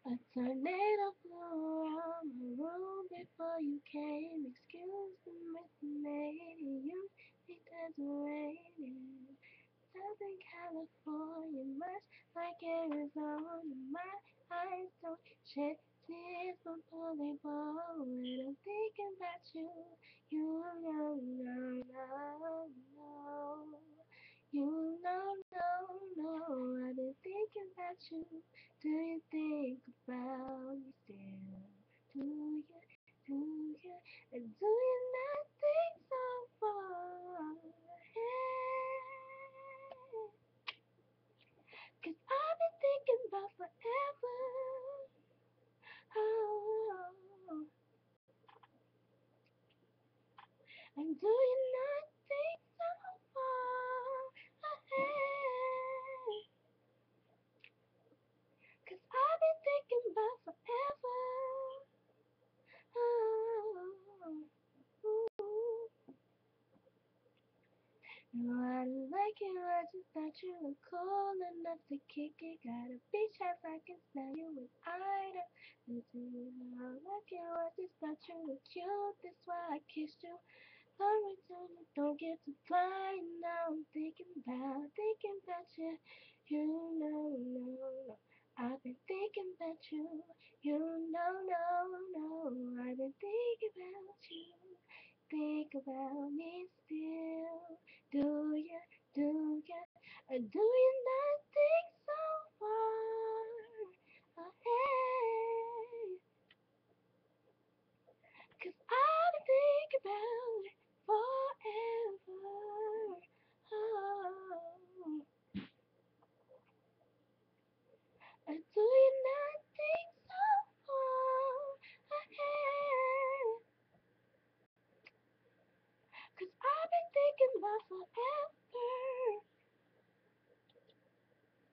A tornado blew around my room before you came. Excuse the lady, you think there's raining. Southern California, much like Arizona. My eyes don't shed tears, but they fall when I'm thinking about you. You know, no, no, no. You know, no, no. I've been thinking about you. Do you think about me still? Do you, do you, and do you not think so far ahead? 'Cause I've been thinking about forever. Oh, and do you not think so far ahead? 'Cause I've been thinking about forever. Oh, ooh. No, I don't like it, I just thought you were cool enough to kick it. Got a beach house, I can smell you with Ida. Listen, you know, I like it, I just thought you were cute, that's why I kissed you. Don't return it, don't get to fly. Now I'm thinking about you. You know, no, no. I've been thinking about you. You know, no, no. I've been thinking about you. Think about me still. Do ya, do ya, or do you not think so far ahead? 'Cause I've been thinking about it forever. Oh, or do you not think so far ahead? 'Cause I've been thinking about forever.